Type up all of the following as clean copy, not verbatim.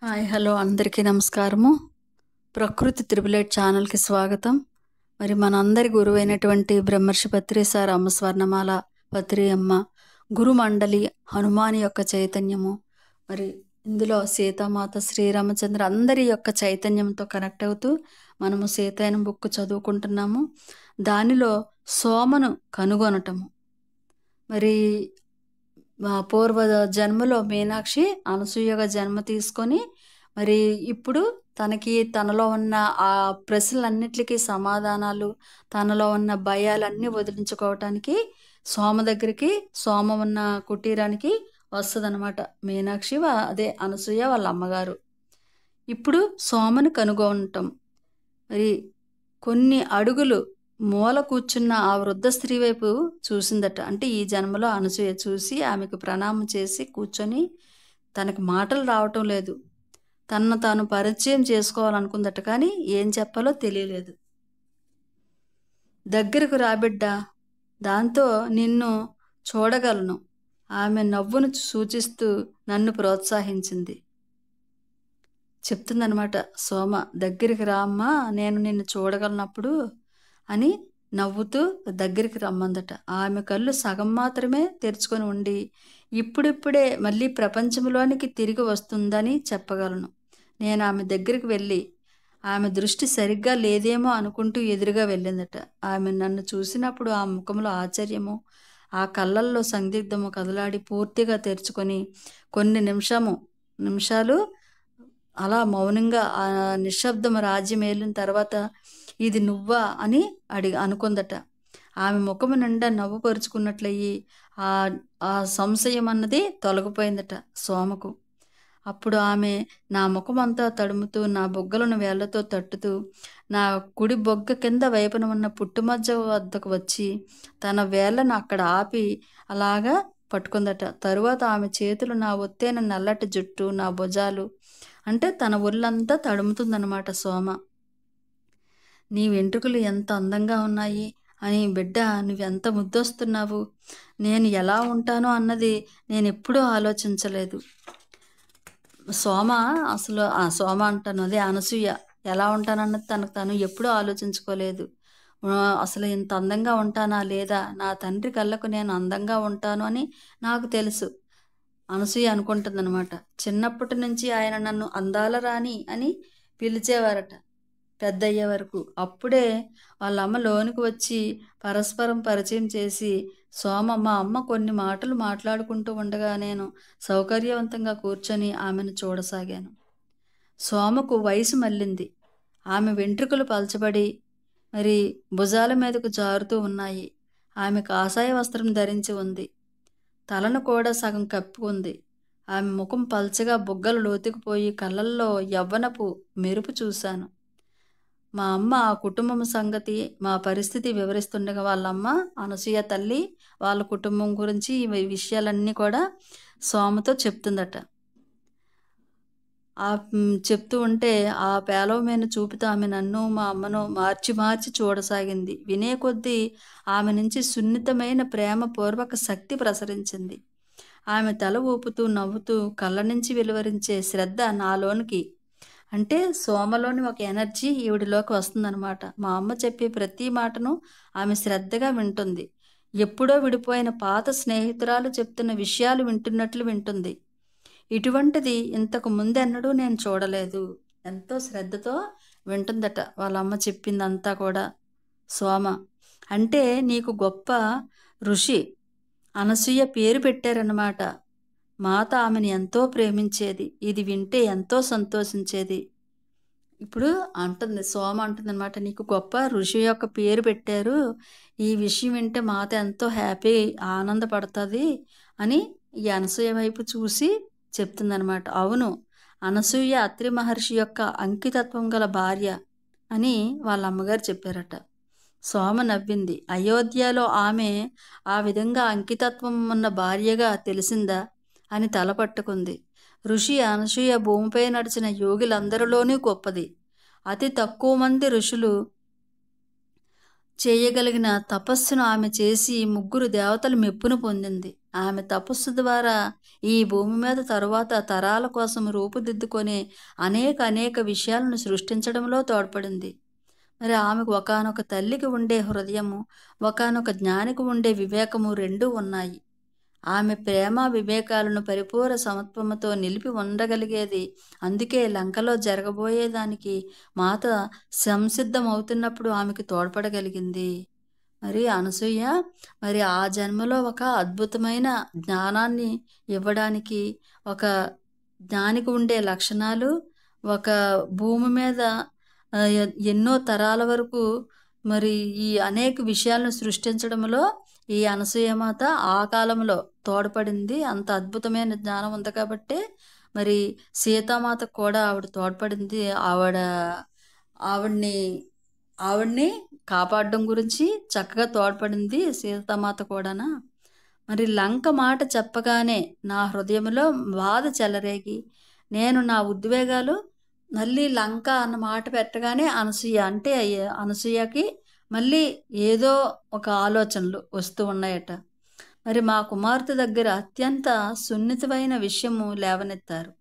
Hi hello అందరికీ నమస్కారము. ప్రకృతి త్రిబులైట్ ఛానల్కి స్వాగతం. మరి మనందరి గురువైనటువంటి బ్రహ్మర్షి పత్రి సార్ అమ్మ స్వర్ణమాల పత్రి అమ్మ గురుమండలి హనుమాని యొక్క చైతన్యము, మరి ఇందులో సీతామాత శ్రీరామచంద్ర అందరి యొక్క చైతన్యంతో కనెక్ట్ అవుతూ మనము సీతాయనం బుక్ చదువుకుంటున్నాము. దానిలో సోమను కనుగొనటము. మరి పూర్వ జన్మలో మీనాక్షి అనసూయగా జన్మ తీసుకొని మరి ఇప్పుడు తనలో ఉన్న ఆ ప్రశ్నలన్నిటికీ సమాధానాలు, తనలో ఉన్న భయాలన్నీ వదిలించుకోవటానికి సోమ దగ్గరికి, సోమ ఉన్న కుటీరానికి వస్తుందన్నమాట మీనాక్షి. అదే అనసూయ వాళ్ళ అమ్మగారు. ఇప్పుడు సోమను కనుగొనటం. మరి కొన్ని అడుగులు మూల కూర్చున్న ఆ వృద్ధ స్త్రీ వైపు చూసిందట. అంటే ఈ జన్మలో అనసూయ చూసి ఆమెకు ప్రణామం చేసి కూర్చొని, తనకు మాటలు రావటం లేదు, తనను తాను పరిచయం చేసుకోవాలనుకుందట, కానీ ఏం చెప్పాలో తెలియలేదు. దగ్గరకు రాబిడ్డ, దాంతో నిన్ను చూడగలను. ఆమె నవ్వును సూచిస్తూ నన్ను ప్రోత్సహించింది. చెప్తుందనమాట సోమ, దగ్గరికి రామ్మా, నేను నిన్ను చూడగలనప్పుడు అని నవ్వుతూ దగ్గరికి రమ్మందట. ఆమె కళ్ళు సగం మాత్రమే తెరుచుకొని ఉండి ఇప్పుడిప్పుడే మళ్ళీ ప్రపంచంలోనికి తిరిగి వస్తుందని చెప్పగలను. నేను ఆమె దగ్గరికి వెళ్ళి ఆమె దృష్టి సరిగ్గా లేదేమో అనుకుంటూ ఎదురుగా వెళ్ళిందట. ఆమె నన్ను చూసినప్పుడు ఆ ముఖంలో ఆశ్చర్యము, ఆ కళ్ళల్లో సందిగ్ధము కదలాడి పూర్తిగా తెరుచుకొని కొన్ని నిమిషాలు అలా మౌనంగా ఆ నిశ్శబ్దం రాజ్యం ఏలిన తర్వాత, ఇది నువ్వా అని అనుకుందట. ఆమె ముఖము నిండా నవ్వు పరుచుకున్నట్లయి ఆ ఆ సంశయం అన్నది తొలగిపోయిందట సోమకు. అప్పుడు ఆమె నా ముఖమంతా తడుముతూ, నా బొగ్గలను వేళ్లతో తట్టుతూ, నా కుడి బొగ్గ కింద వైపున ఉన్న పుట్టుమజ్జ వద్దకు వచ్చి తన వేళ్లను అక్కడ ఆపి అలాగా పట్టుకుందట. తరువాత ఆమె చేతులు నా ఒత్తైన నల్లటి జుట్టు, నా భుజాలు, అంటే తన ఒళ్ళంతా తడుముతుందన్నమాట సోమ. నీ వెంట్రుకలు ఎంత అందంగా ఉన్నాయి అని, బిడ్డ నువ్వెంత ముద్దొస్తున్నావు, నేను ఎలా ఉంటానో అన్నది నేను ఎప్పుడూ ఆలోచించలేదు. సోమ అసలు సోమ అంటాను, అదే అనసూయ ఎలా ఉంటానన్నది తనకు తను ఎప్పుడూ ఆలోచించుకోలేదు. అసలు ఇంత అందంగా ఉంటానా లేదా, నా తండ్రి కళ్ళకు నేను అందంగా ఉంటాను అని నాకు తెలుసు అనసూయ అనుకుంటుందన్నమాట. చిన్నప్పటి నుంచి ఆయన నన్ను అందాల రాణి అని పిలిచేవారట పెద్ద అయ్యే వరకు. అప్పుడే వాళ్ళ అమ్మ లోనికి వచ్చి పరస్పరం పరిచయం చేసి, సోమ మా అమ్మ కొన్ని మాటలు మాట్లాడుకుంటూ ఉండగా నేను సౌకర్యవంతంగా కూర్చొని ఆమెను చూడసాగాను. సోమకు వయసు మళ్ళింది. ఆమె వెంట్రుకలు పలచబడి మరి భుజాల మీదకు జారుతూ ఉన్నాయి. ఆమె కాషాయ వస్త్రం ధరించి ఉంది. తలను కూడా సగం కప్పుకుంది. ఆమె ముఖం పల్చగా, బుగ్గలు లోతుకుపోయి కళ్ళల్లో యవ్వనపు మెరుపు చూశాను. మా అమ్మ ఆ కుటుంబం సంగతి, మా పరిస్థితి వివరిస్తుండగా వాళ్ళమ్మ అనసూయ తల్లి వాళ్ళ కుటుంబం గురించి ఈ విషయాలన్నీ కూడా సోమతో చెప్తుందట. చెప్తూ ఉంటే ఆ పేలవమైన చూపుతో ఆమె నన్ను మా అమ్మను మార్చి మార్చి చూడసాగింది. వినే కొద్దీ ఆమె నుంచి సున్నితమైన ప్రేమపూర్వక శక్తి ప్రసరించింది. ఆమె తల ఊపుతూ నవ్వుతూ కళ్ళ నుంచి వెలువరించే శ్రద్ధ నాలోనికి, అంటే సోమలోని ఒక ఎనర్జీ ఈవిడిలోకి వస్తుందన్నమాట. మా అమ్మ చెప్పే ప్రతి మాటను ఆమె శ్రద్ధగా వింటుంది. ఎప్పుడో విడిపోయిన పాత స్నేహితురాలు చెప్తున్న విషయాలు వింటున్నట్లు వింటుంది. ఇటువంటిది ఇంతకు ముందెన్నడూ నేను చూడలేదు. ఎంతో శ్రద్ధతో వింటుందట వాళ్ళ అమ్మ చెప్పిందంతా కూడా. సోమ అంటే నీకు గొప్ప ఋషి అనసూయ పేరు పెట్టారన్నమాట. మాత ఆమెను ఎంతో ప్రేమించేది. ఇది వింటే ఎంతో సంతోషించేది. ఇప్పుడు అంటుంది సోమ అంటుందన్నమాట, నీకు గొప్ప ఋషి యొక్క పేరు పెట్టారు, ఈ విషయం వింటే మాత ఎంతో హ్యాపీ ఆనందపడుతుంది అని ఈ అనసూయ వైపు చూసి చెప్తుందనమాట. అవును, అనసూయ అత్రి మహర్షి యొక్క అంకితత్వం గల భార్య అని వాళ్ళ అమ్మగారు చెప్పారట. సోమ నవ్వింది. అయోధ్యలో ఆమె ఆ విధంగా అంకితత్వం ఉన్న భార్యగా తెలిసిందా అని తల పట్టుకుంది. ఋషి అనసూయ భూమిపై నడిచిన యోగులందరిలోనూ గొప్పది. అతి తక్కువ మంది ఋషులు చేయగలిగిన తపస్సును ఆమె చేసి 3 దేవతల మెప్పును పొందింది. ఆమె తపస్సు ద్వారా ఈ భూమి మీద తరువాత తరాల కోసం రూపుదిద్దుకొని అనేక విషయాలను సృష్టించడంలో తోడ్పడింది. మరి ఆమెకు ఒకానొక తల్లికి ఉండే హృదయము, ఒకానొక జ్ఞానికి ఉండే వివేకము రెండూ ఉన్నాయి. ఆమె ప్రేమ వివేకాలను పరిపూర్ణ సమత్వముతో నిలిపి ఉండగలిగేది. అందుకే లంకలో జరగబోయేదానికి మాత సంసిద్ధమవుతున్నప్పుడు ఆమెకు తోడ్పడగలిగింది. మరి అనసూయ మరి ఆ జన్మలో ఒక అద్భుతమైన జ్ఞానాన్ని ఇవ్వడానికి, ఒక జ్ఞానికి ఉండే లక్షణాలు, ఒక భూమి మీద ఎన్నో తరాల వరకు మరి ఈ అనేక విషయాలను సృష్టించడంలో ఈ అనసూయమాత ఆ కాలంలో తోడ్పడింది. అంత అద్భుతమైన జ్ఞానం ఉంది కాబట్టే మరి సీతామాతకు కూడా ఆవిడ తోడ్పడింది. ఆవిడని ఆవిడ్ని కాపాడడం గురించి చక్కగా తోడ్పడింది సీతామాత కూడానా. మరి లంక మాట చెప్పగానే నా హృదయంలో బాధ చెలరేగి, నేను నా ఉద్వేగాలు మళ్ళీ లంక అన్న మాట పెట్టగానే అనసూయకి మళ్ళీ ఏదో ఒక ఆలోచనలు వస్తూ ఉన్నాయట. మరి మా కుమార్తె దగ్గర అత్యంత సున్నితమైన విషయము లేవనెత్తారు.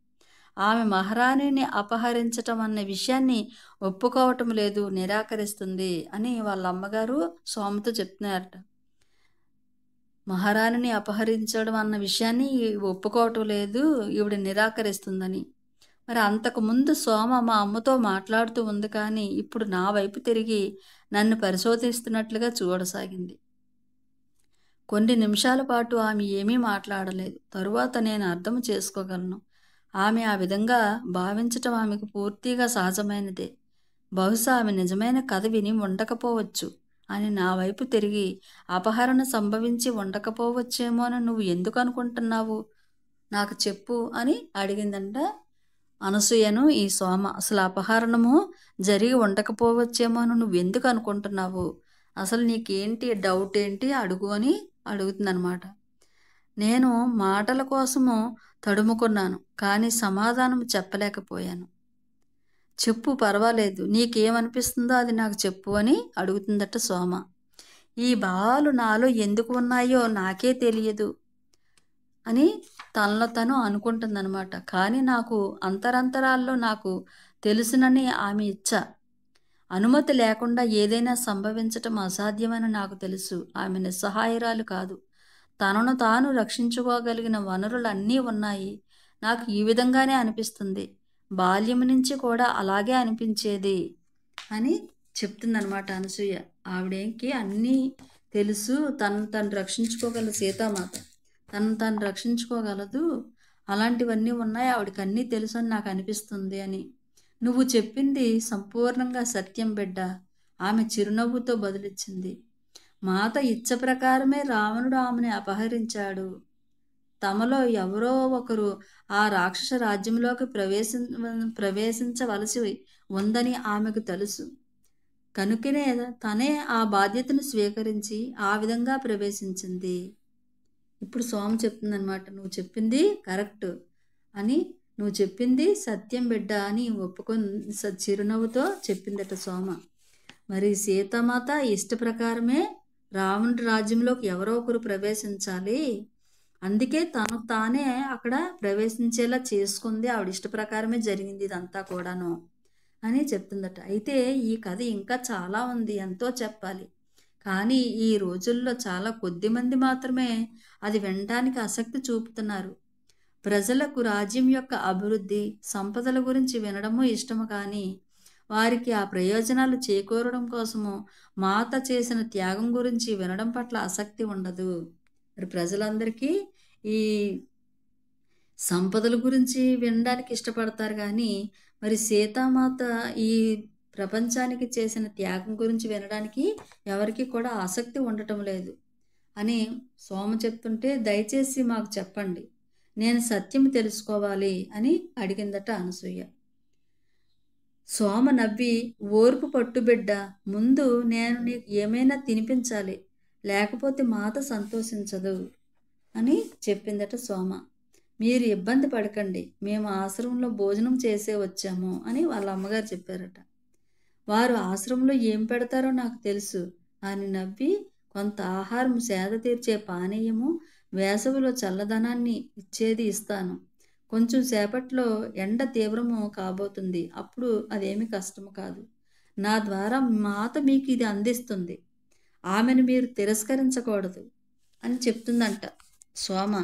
ఆమె మహారాణిని అపహరించటం అన్న విషయాన్ని ఒప్పుకోవటం లేదు, నిరాకరిస్తుంది అని వాళ్ళ అమ్మగారు సోమతో చెప్తున్నారట. మహారాణిని అపహరించడం అన్న విషయాన్ని ఒప్పుకోవటం లేదు, ఈవిడ నిరాకరిస్తుందని. మరి అంతకుముందు సోమ మా అమ్మతో మాట్లాడుతూ ఉంది, కానీ ఇప్పుడు నా వైపు తిరిగి నన్ను పరిశోధిస్తున్నట్లుగా చూడసాగింది. కొన్ని నిమిషాల పాటు ఆమె ఏమీ మాట్లాడలేదు. తరువాత నేను అర్థం చేసుకోగలను. ఆమె ఆ విధంగా భావించటం ఆమెకు పూర్తిగా సహజమైనదే. బహుశా ఆమె నిజమైన కథ విని ఉండకపోవచ్చు అని నా వైపు తిరిగి, అపహరణ సంభవించి ఉండకపోవచ్చేమోనని నువ్వు ఎందుకు అనుకుంటున్నావు, నాకు చెప్పు అని అడిగిందంట అనసూయను ఈ సోమ. అసలు అపహరణము జరిగి ఉండకపోవచ్చేమో అని నువ్వు ఎందుకు అనుకుంటున్నావు, అసలు నీకేంటి డౌట్ ఏంటి అడుగు అని అడుగుతుందనమాట. నేను మాటల కోసము తడుముకున్నాను, కానీ సమాధానం చెప్పలేకపోయాను. చెప్పు, పర్వాలేదు, నీకేమనిపిస్తుందో అది నాకు చెప్పు అని అడుగుతుందట సోమ. ఈ భావాలు నాలో ఎందుకు ఉన్నాయో నాకే తెలియదు అని తనలో తను అనుకుంటుందన్నమాట. కానీ నాకు అంతరంతరాల్లో నాకు తెలుసునని ఆమె ఇచ్చ. అనుమతి లేకుండా ఏదైనా సంభవించటం అసాధ్యమని నాకు తెలుసు. ఆమె నిస్సహాయరాలు కాదు. తనను తాను రక్షించుకోగలిగిన వనరులు అన్నీ ఉన్నాయి. నాకు ఈ విధంగానే అనిపిస్తుంది. బాల్యం నుంచి కూడా అలాగే అనిపించేది అని చెప్తుందనమాట అనసూయ. ఆవిడేంకి అన్నీ తెలుసు, తను రక్షించుకోగల సీతామాత, తను రక్షించుకోగలదు, అలాంటివన్నీ ఉన్నాయి, ఆవిడకి అన్నీ తెలుసు అని నాకు అనిపిస్తుంది అని. నువ్వు చెప్పింది సంపూర్ణంగా సత్యం బిడ్డ, ఆమె చిరునవ్వుతో బదులిచ్చింది. మాత ఇచ్చ ప్రకారమే రావణుడు ఆమెను అపహరించాడు. తమలో ఎవరో ఒకరు ఆ రాక్షస రాజ్యంలోకి ప్రవేశించవలసి ఉందని ఆమెకు తెలుసు. కనుకనే తనే ఆ బాధ్యతను స్వీకరించి ఆ విధంగా ప్రవేశించింది. ఇప్పుడు సోమ చెప్తుందనమాట, నువ్వు చెప్పింది కరెక్ట్ అని, నువ్వు చెప్పింది సత్యం బిడ్డ అని ఒప్పుకొని చిరునవ్వుతో చెప్పిందట సోమ. మరి సీతామాత ఇష్ట ప్రకారమే రావణుడి రాజ్యంలోకి ఎవరో ఒకరు ప్రవేశించాలి, అందుకే తను తానే అక్కడ ప్రవేశించేలా చేసుకుంది, ఆవిడ ఇష్ట ప్రకారమే జరిగింది ఇదంతా కూడాను అని చెప్తుందట. అయితే ఈ కథ ఇంకా చాలా ఉంది, ఎంతో చెప్పాలి. కానీ ఈ రోజుల్లో చాలా కొద్ది మంది మాత్రమే అది వినడానికి ఆసక్తి చూపుతున్నారు. ప్రజలకు రాజ్యం యొక్క అభివృద్ధి, సంపదల గురించి వినడము ఇష్టము, కానీ వారికి ఆ ప్రయోజనాలు చేకూరడం కోసము మాత చేసిన త్యాగం గురించి వినడం పట్ల ఆసక్తి ఉండదు. మరి ప్రజలందరికీ ఈ సంపదల గురించి వినడానికి ఇష్టపడతారు, కానీ మరి సీతామాత ఈ ప్రపంచానికి చేసిన త్యాగం గురించి వినడానికి ఎవరికి కూడా ఆసక్తి ఉండటం లేదు అని సోమ చెప్తుంటే, దయచేసి మాకు చెప్పండి, నేను సత్యం తెలుసుకోవాలి అని అడిగిందట అనసూయ. సోమ నవ్వి, ఓర్పు పట్టుబిడ్డ, ముందు నేను నీకు ఏమైనా తినిపించాలి, లేకపోతే మాత సంతోషించదు అని చెప్పిందట సోమ. మీరు ఇబ్బంది పడకండి, మేము ఆశ్రమంలో భోజనం చేసే వచ్చాము అని వాళ్ళ అమ్మగారు చెప్పారట. వారు ఆశ్రమంలో ఏం పెడతారో నాకు తెలుసు అని నవ్వి, కొంత ఆహారం సేద తీర్చే పానీయము, వేసవిలో చల్లదనాన్ని ఇచ్చేది ఇస్తాను. కొంచెం సేపట్లో ఎండ తీవ్రము కాబోతుంది. అప్పుడు అదేమి కష్టము కాదు. నా ద్వారా మాత మీకు ఇది అందిస్తుంది. ఆమెను మీరు తిరస్కరించకూడదు అని చెప్తుందంట సోమ.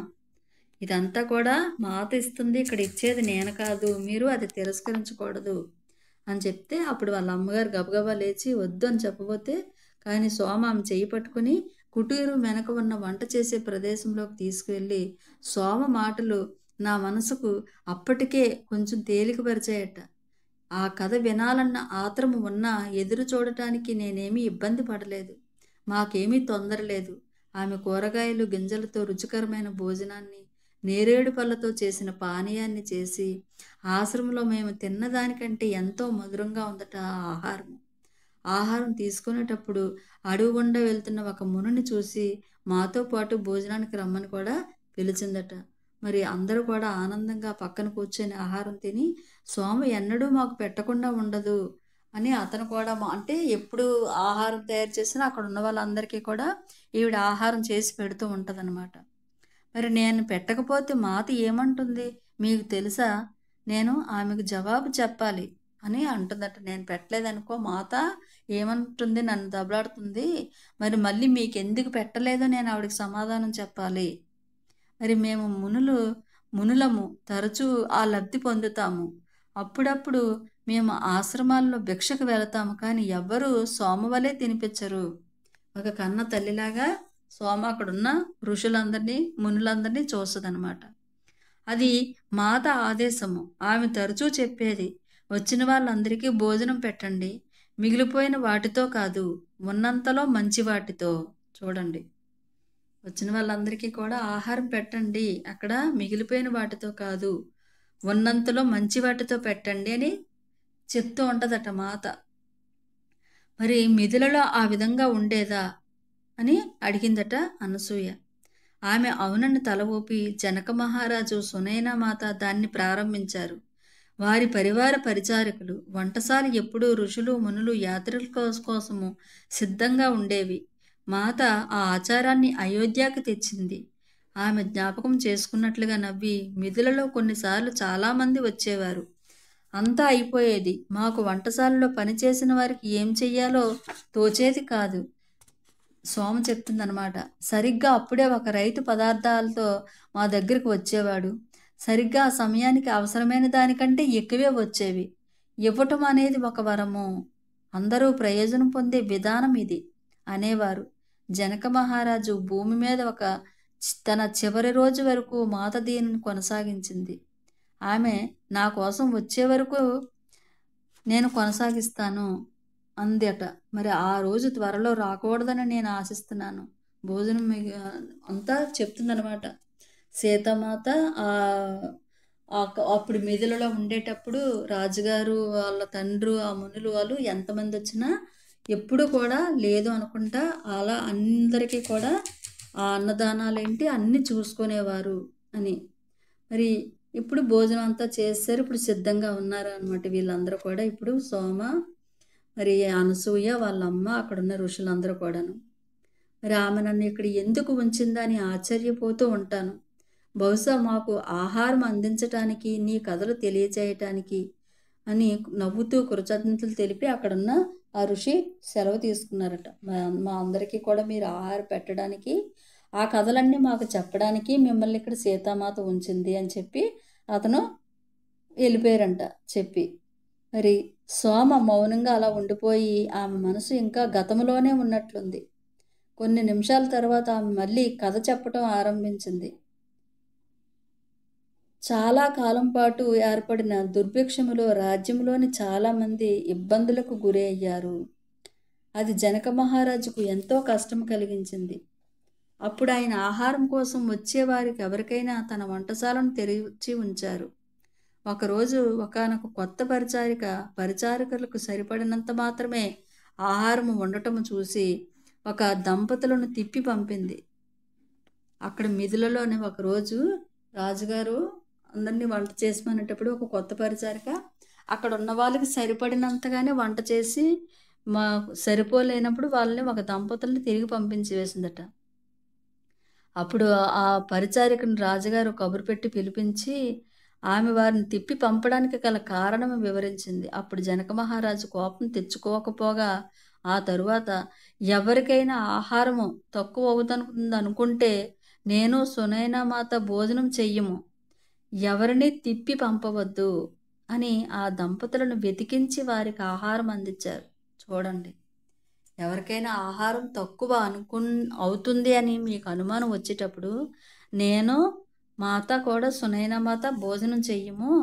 ఇదంతా కూడా మాత ఇస్తుంది, ఇక్కడ ఇచ్చేది నేను కాదు, మీరు అది తిరస్కరించకూడదు అని చెప్తే అప్పుడు వాళ్ళ అమ్మగారు గబగబా లేచి వద్దు అని చెప్పబోతే, కానీ సోమ ఆమె చెయ్యి పట్టుకుని కుటీరం వెనక ఉన్న వంట చేసే ప్రదేశంలోకి తీసుకువెళ్ళి సోమ మాటలు నా మనసుకు అప్పటికే కొంచెం తేలికపరిచాయట. ఆ కథ వినాలన్న ఆత్రము ఉన్నా ఎదురు చూడటానికి నేనేమీ ఇబ్బంది పడలేదు. మాకేమీ తొందర లేదు. ఆమె కూరగాయలు గింజలతో రుచికరమైన భోజనాన్ని, నేరేడు పళ్ళతో చేసిన పానీయాన్ని చేసి ఆశ్రమంలో మేము తిన్నదానికంటే ఎంతో మధురంగా ఉందట ఆ ఆహారం. ఆహారం తీసుకునేటప్పుడు అడవి గుండా వెళ్తున్న ఒక మునిని చూసి మాతో పాటు భోజనానికి రమ్మని కూడా పిలిచిందట. మరి అందరూ కూడా ఆనందంగా పక్కన కూర్చొని ఆహారం తిని సోమ ఎన్నడూ మాకు పెట్టకుండా ఉండదు అని అతను కూడా అంటే ఎప్పుడు ఆహారం తయారు చేసినా అక్కడ ఉన్న వాళ్ళందరికీ కూడా ఈవిడ ఆహారం చేసి పెడుతూ ఉంటుందన్నమాట. మరి నేను పెట్టకపోతే మాత ఏమంటుంది మీకు తెలుసా? నేను ఆమెకు జవాబు చెప్పాలి అని అంటుందట. నేను పెట్టలేదనుకో మాత ఏమంటుంది, నన్ను దెబ్బలాడుతుంది. మరి మళ్ళీ మీకు ఎందుకు పెట్టలేదో నేను ఆవిడకి సమాధానం చెప్పాలి. మరి మేము మునులము తరచూ ఆ లబ్ధి పొందుతాము. అప్పుడప్పుడు మేము ఆశ్రమాల్లో భిక్షకు వెళతాము, కానీ ఎవ్వరూ సోమవలే తినిపించరు. ఒక కన్న తల్లిలాగా సోమ అక్కడున్న ఋషులందరినీ మునులందరినీ చూస్తుందన్నమాట. అది మాత ఆదేశము. ఆమె తరచూ చెప్పేది, వచ్చిన వాళ్ళందరికీ భోజనం పెట్టండి, మిగిలిపోయిన వాటితో కాదు, ఉన్నంతలో మంచి వాటితో. చూడండి, వచ్చిన వాళ్ళందరికీ కూడా ఆహారం పెట్టండి, అక్కడ మిగిలిపోయిన వాటితో కాదు, ఉన్నంతలో మంచి వాటితో పెట్టండి అని చెప్తూ ఉంటుందట మాత. మరి మిథులలో ఆ విధంగా ఉండేదా అని అడిగిందట అనసూయ. ఆమె అవునని తల ఊపి జనక మహారాజు, సునైనా మాత దాన్ని ప్రారంభించారు. వారి పరివార పరిచారకులు వంటసాల ఎప్పుడూ ఋషులు మునులు యాత్రికుల కోసము సిద్ధంగా ఉండేవి. మాత ఆ ఆచారాన్ని అయోధ్యకు తెచ్చింది. ఆమె జ్ఞాపకం చేసుకున్నట్లుగా నవ్వి, మిథులలో కొన్నిసార్లు చాలామంది వచ్చేవారు. అంతా అయిపోయేది. మాకు వంటశాలలో పనిచేసిన వారికి ఏం చెయ్యాలో తోచేది కాదు. సోమ చెప్తుందనమాట. సరిగ్గా అప్పుడే ఒక రైతు పదార్థాలతో మా దగ్గరకు వచ్చేవాడు. సరిగ్గా ఆ సమయానికి అవసరమైన దానికంటే ఎక్కువే వచ్చేవి. ఇవ్వటం అనేది ఒక వరము, అందరూ ప్రయోజనం పొందే విధానం ఇది అనేవారు. జనక మహారాజు భూమి మీద తన చివరి రోజు వరకు మాత దీనిని కొనసాగించింది. ఆమె నా కోసం వచ్చే వరకు నేను కొనసాగిస్తాను అందట. మరి ఆ రోజు త్వరలో రాకూడదని నేను ఆశిస్తున్నాను. భోజనం అంతా చెప్తుందనమాట. సీతామాత అప్పుడు మిథులలో ఉండేటప్పుడు రాజుగారు వాళ్ళ తండ్రి ఆ మునులు వాళ్ళు ఎంతమంది వచ్చినా ఎప్పుడు కూడా లేదు అనుకుంటా అలా అందరికీ కూడా ఆ అన్నదానాలేంటి అన్నీ చూసుకునేవారు అని. మరి ఇప్పుడు భోజనం అంతా చేశారు, ఇప్పుడు సిద్ధంగా ఉన్నారు అనమాట వీళ్ళందరూ కూడా. ఇప్పుడు సోమ, మరి అనసూయ, వాళ్ళమ్మ, అక్కడున్న ఋషులందరూ కూడాను. మరి ఆమె నన్ను ఇక్కడ ఎందుకు ఉంచిందని ఆశ్చర్యపోతూ ఉంటాను. బహుశా మాకు ఆహారం అందించటానికి, నీ కథలు తెలియచేయటానికి అని నవ్వుతూ కృతజ్ఞతలు తెలిపి అక్కడున్న ఆ ఋషి సెలవు తీసుకున్నారట. మా అందరికీ కూడా మీరు ఆహారం పెట్టడానికి, ఆ కథలన్నీ మాకు చెప్పడానికి మిమ్మల్ని ఇక్కడ సీతామాత ఉంచింది అని చెప్పి అతను వెళ్ళిపోయారంట చెప్పి. మరి సోమ మౌనంగా అలా ఉండిపోయి ఆమె మనసు ఇంకా గతంలోనే ఉన్నట్లుంది. కొన్ని నిమిషాల తర్వాత ఆమె మళ్ళీ కథ చెప్పటం ఆరంభించింది. చాలా కాలం పాటు ఏర్పడిన దుర్భిక్షములో రాజ్యంలోని చాలామంది ఇబ్బందులకు గురి అయ్యారు. అది జనక మహారాజుకు ఎంతో కష్టం కలిగించింది. అప్పుడు ఆయన ఆహారం కోసం వచ్చేవారికి ఎవరికైనా తన వంటశాలను తెరిచి ఉంచారు. ఒకరోజు ఒకానొక కొత్త పరిచారికలకు సరిపడినంత మాత్రమే ఆహారం ఉండటము చూసి ఒక దంపతులను తిప్పి పంపింది. అక్కడ మిథులలోనే ఒకరోజు రాజుగారు అందరినీ వంట చేసుకునేటప్పుడు ఒక కొత్త పరిచారిక అక్కడ ఉన్న వాళ్ళకి సరిపడినంతగానే వంట చేసి సరిపోలేనప్పుడు వాళ్ళని ఒక దంపతుల్ని తిరిగి పంపించి వేసిందట. అప్పుడు ఆ పరిచారికను రాజుగారు కబురు పెట్టి పిలిపించి ఆమె వారిని తిప్పి పంపడానికి గల కారణం వివరించింది. అప్పుడు జనక మహారాజు కోపం తెచ్చుకోకపోగా ఆ తరువాత ఎవరికైనా ఆహారము తక్కువ అవుతుందనుకుంటే నేను సునైనా మాత భోజనం చెయ్యము. ఎవరిని తిప్పి పంపవద్దు అని ఆ దంపతులను వెతికించి వారికి ఆహారం అందించారు. చూడండి. ఎవరికైనా ఆహారం తక్కువ అవుతుంది అని మీకు అనుమానం వచ్చేటప్పుడు నేను మాత కూడా సునైనా మాత భోజనం చెయ్యము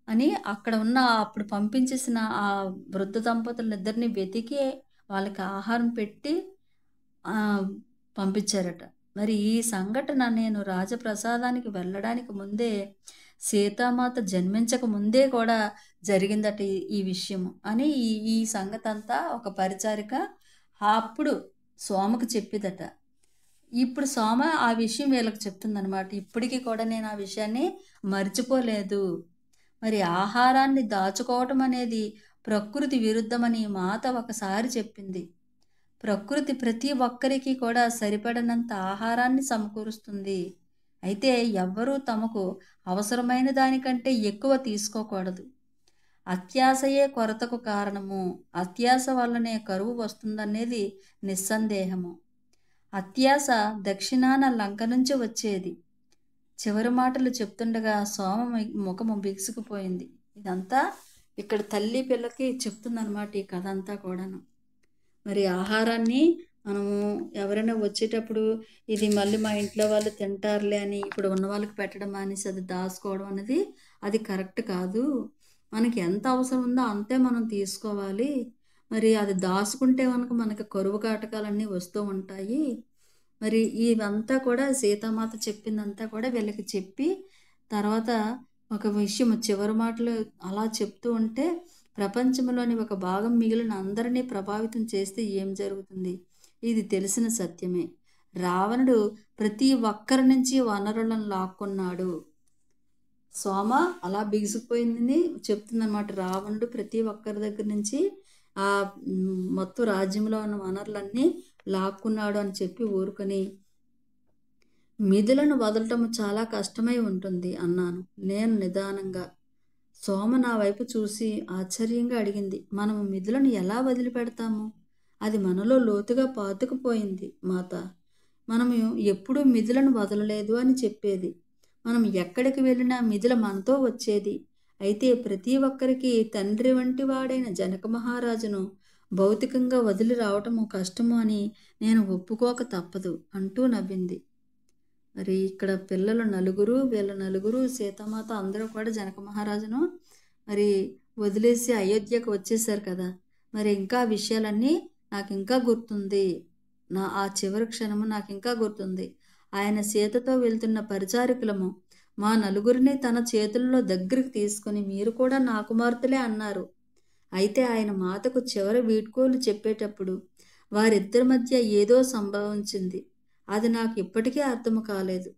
అని అక్కడ ఉన్న అప్పుడు పంపించేసిన ఆ వృద్ధ దంపతులిద్దరిని వెతికి వాళ్ళకి ఆహారం పెట్టి పంపించారట. మరి ఈ సంఘటన నేను రాజప్రసాదానికి వెళ్ళడానికి ముందే సీతామాత జన్మించక ముందే కూడా జరిగిందట ఈ విషయము అని ఈ సంగతంతా ఒక పరిచారిక అప్పుడు సోమకు చెప్పిదట. ఇప్పుడు సోమ ఆ విషయం వీళ్ళకి చెప్తుందనమాట. ఇప్పటికీ కూడా నేను ఆ విషయాన్ని మర్చిపోలేదు. మరి ఆహారాన్ని దాచుకోవటం అనేది ప్రకృతి విరుద్ధమని మాత ఒకసారి చెప్పింది. ప్రకృతి ప్రతి ఒక్కరికి కూడా సరిపడనంత ఆహారాన్ని సమకూరుస్తుంది. అయితే ఎవ్వరూ తమకు అవసరమైన దానికంటే ఎక్కువ తీసుకోకూడదు. అత్యాశయే కొరతకు కారణము. అత్యాశ వల్లనే కరువు వస్తుందనేది నిస్సందేహము. అత్యాశ దక్షిణాన లంక నుంచి వచ్చేది. చివరి మాటలు చెప్తుండగా సోమ ముఖము బిగుసుకుపోయింది. ఇదంతా ఇక్కడ తల్లి పిల్లకి చెప్తుందన్నమాట ఈ కథ అంతా కూడాను. మరి ఆహారాన్ని మనము ఎవరైనా వచ్చేటప్పుడు ఇది మళ్ళీ మా ఇంట్లో వాళ్ళు తింటారులే అని ఇప్పుడు ఉన్న వాళ్ళకి పెట్టడం అనేసి అది దాచుకోవడం అనేది అది కరెక్ట్ కాదు. మనకి ఎంత అవసరం ఉందో అంతే మనం తీసుకోవాలి. మరి అది దాచుకుంటే కనుక మనకి కరువు కాటకాలన్నీ వస్తూ ఉంటాయి. మరి ఇవంతా కూడా సీతామాత చెప్పిందంతా కూడా వీళ్ళకి చెప్పి తర్వాత ఒక విషయం చివరి మాటలు అలా చెప్తూ ఉంటే ప్రపంచంలోని ఒక భాగం మిగిలిన అందరినీ ప్రభావితం చేస్తే ఏం జరుగుతుంది? ఇది తెలిసిన సత్యమే. రావణుడు ప్రతి ఒక్కరి నుంచి వనరులను లాక్కున్నాడు. సోమ అలా బిగిసిపోయిందని చెప్తుందన్నమాట. రావణుడు ప్రతి ఒక్కరి దగ్గర నుంచి ఆ మొత్తం రాజ్యంలో ఉన్న వనరులన్నీ లాక్కున్నాడు అని చెప్పి ఊరుకొని మిధులను వదలటం చాలా కష్టమై ఉంటుంది అన్నాను నేను నిదానంగా. సోమ నా వైపు చూసి ఆశ్చర్యంగా అడిగింది, మనము మిధులను ఎలా వదిలిపెడతాము? అది మనలో లోతుగా పాతుకుపోయింది మాత. మనము ఎప్పుడూ మిధులను వదలలేదు అని చెప్పేది. మనం ఎక్కడికి వెళ్ళినా మిథుల మనతో వచ్చేది. అయితే ప్రతి ఒక్కరికి తండ్రి వంటి వాడైన జనక మహారాజును భౌతికంగా వదిలి రావటము కష్టము అని నేను ఒప్పుకోక తప్పదు అంటూ నవ్వింది. మరి ఇక్కడ పిల్లలు నలుగురు, వీళ్ళ నలుగురు, సీతామాత అందరూ కూడా జనక మహారాజును మరి వదిలేసి అయోధ్యకు వచ్చేసారు కదా. మరి ఇంకా విషయాలన్నీ నాకు ఇంకా గుర్తుంది. ఆ చివరి క్షణము నాకు ఇంకా గుర్తుంది. ఆయన సీతతో వెళ్తున్న పరిచారికులము మా నలుగురిని తన చేతుల్లో దగ్గరికి తీసుకుని మీరు కూడా నా కుమార్తెలే అన్నారు. అయితే ఆయన మాతకు చివరి వీడ్కోలు చెప్పేటప్పుడు వారిద్దరి మధ్య ఏదో సంభవించింది. అది నాకు ఇప్పటికీ అర్థం కాలేదు.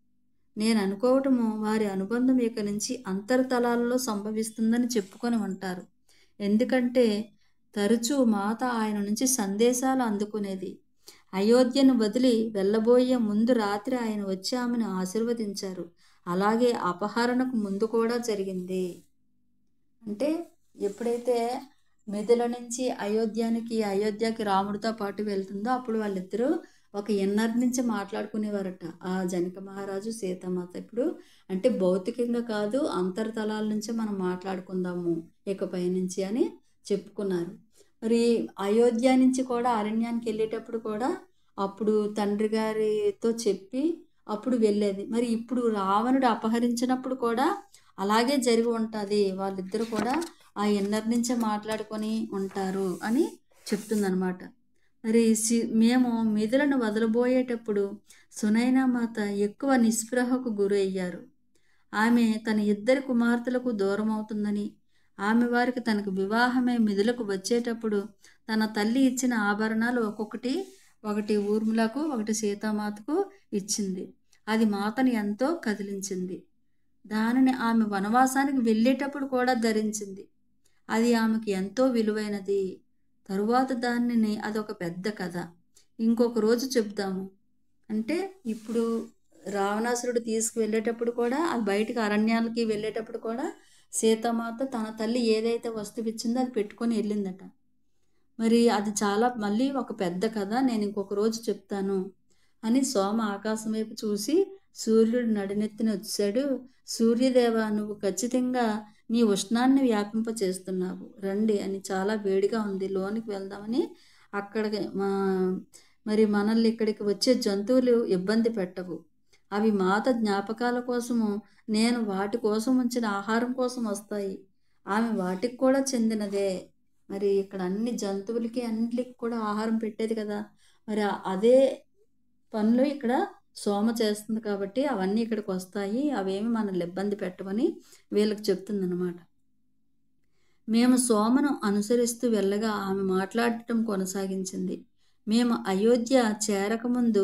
నేను అనుకోవటము వారి అనుబంధం ఇక నుంచి అంతర్తలాలలో సంభవిస్తుందని చెప్పుకొని ఉంటారు. ఎందుకంటే తరచూ మాత ఆయన నుంచి సందేశాలు అందుకునేది. అయోధ్యను వదిలి వెళ్ళబోయే ముందు రాత్రి ఆయన వచ్చి ఆమెను ఆశీర్వదించారు. అలాగే అపహరణకు ముందు కూడా జరిగింది. అంటే ఎప్పుడైతే మిథిల నుంచి అయోధ్యకి రాముడితో పాటు వెళ్తుందో అప్పుడు వాళ్ళిద్దరూ ఒక ఇన్నర్ నుంచి మాట్లాడుకునేవారట. ఆ జనక మహారాజు సీతామాత ఇప్పుడు అంటే భౌతికంగా కాదు అంతర్తలాల నుంచే మనం మాట్లాడుకుందాము ఇకపై నుంచి అని చెప్పుకున్నారు. మరి అయోధ్య నుంచి కూడా అరణ్యానికి వెళ్ళేటప్పుడు కూడా అప్పుడు తండ్రి గారితో చెప్పి అప్పుడు వెళ్ళేది. మరి ఇప్పుడు రావణుడు అపహరించినప్పుడు కూడా అలాగే జరిగి ఉంటుంది. వాళ్ళిద్దరూ కూడా ఆ ఇన్నర్ నుంచే మాట్లాడుకొని ఉంటారు అని చెప్తుందనమాట. మరి మేము మిథులను వదలబోయేటప్పుడు సునైనా మాత ఎక్కువ నిస్పృహకు గురయ్యారు. ఆమె తన ఇద్దరి కుమార్తెలకు దూరం అవుతుందని, ఆమె వారికి తనకు వివాహమే మిథులకు వచ్చేటప్పుడు తన తల్లి ఇచ్చిన ఆభరణాలు ఒకటి ఊర్మిళకు, ఒకటి సీతామాతకు ఇచ్చింది. అది మాతను ఎంతో కదిలించింది. దానిని ఆమె వనవాసానికి వెళ్ళేటప్పుడు కూడా ధరించింది. అది ఆమెకు ఎంతో విలువైనది. తరువాత దానిని అదొక పెద్ద కథ ఇంకొక రోజు చెప్దాము. అంటే ఇప్పుడు రావణాసురుడు తీసుకువెళ్ళేటప్పుడు కూడా, అది బయటికి అరణ్యాలకి వెళ్ళేటప్పుడు కూడా సీతామాత తన తల్లి ఏదైతే వస్తువు ఇచ్చిందో అది పెట్టుకొని వెళ్ళిందట. మరి అది చాలా మళ్ళీ ఒక పెద్ద కథ, నేను ఇంకొక రోజు చెప్తాను అని సోమ ఆకాశం వైపు చూసి సూర్యుడు నడినెత్తిన వచ్చాడు. సూర్యదేవ, నువ్వు ఖచ్చితంగా నీ ఉష్ణాన్ని వ్యాపింప చేస్తున్నావు, రండి అని, చాలా వేడిగా ఉంది, లోనికి వెళ్దామని. అక్కడికి మరి మనల్ని ఇక్కడికి వచ్చే జంతువులు ఇబ్బంది పెట్టవు, అవి మాత జ్ఞాపకాల కోసము, నేను వాటి కోసం ఉంచిన ఆహారం కోసం వస్తాయి, ఆమె వాటికి కూడా చెందినదే. మరి ఇక్కడ అన్ని జంతువులకి అన్నిటికి కూడా ఆహారం పెట్టేది కదా, మరి అదే పనులు ఇక్కడ సోమ చేస్తుంది కాబట్టి అవన్నీ ఇక్కడికి వస్తాయి, అవేమి మనల్ని ఇబ్బంది పెట్టవని వీళ్ళకి చెప్తుందన్నమాట. మేము సోమను అనుసరిస్తూ వెళ్ళగా ఆమె మాట్లాడటం కొనసాగించింది. మేము అయోధ్య చేరకముందు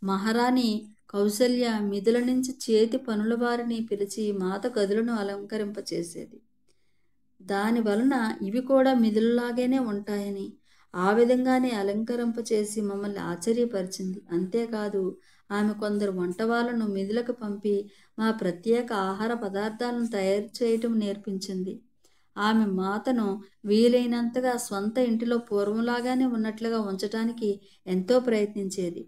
మహారాణి కౌసల్య మిదుల నుంచి చేతి పనుల వారిని పిలిచి మాత గదులను అలంకరింపచేసేది. దాని వలన ఇవి కూడా మిదులలాగానే ఉంటాయని, ఆ విధంగానే అలంకరింపచేసి మమ్మల్ని ఆశ్చర్యపరిచింది. అంతేకాదు, ఆమె కొందరు వంట వాళ్ళను మిదులకు పంపి మా ప్రత్యేక ఆహార పదార్థాలను తయారు చేయటం నేర్పించింది. ఆమె మాతను వీలైనంతగా స్వంత ఇంటిలో పూర్వంలాగానే ఉన్నట్లుగా ఉంచటానికి ఎంతో ప్రయత్నించేది.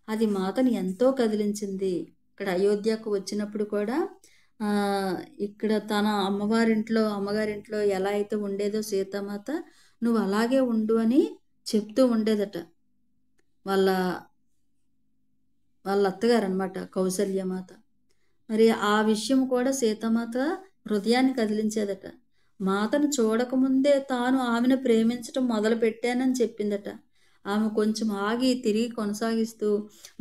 అది మాతను ఎంతో కదిలించింది. ఇక్కడ అయోధ్యకు వచ్చినప్పుడు కూడా ఇక్కడ తన అమ్మగారింట్లో ఎలా అయితే ఉండేదో సీతామాత, నువ్వు అలాగే ఉండు అని చెప్తూ ఉండేదట వాళ్ళ అత్తగారు అనమాట, కౌసల్యమాత. మరి ఆ విషయం కూడా సీతామాత హృదయాన్ని కదిలించేదట. మాతను చూడకముందే తాను ఆమెను ప్రేమించటం మొదలు పెట్టానని చెప్పిందట. ఆమె కొంచెం ఆగి తిరిగి కొనసాగిస్తూ,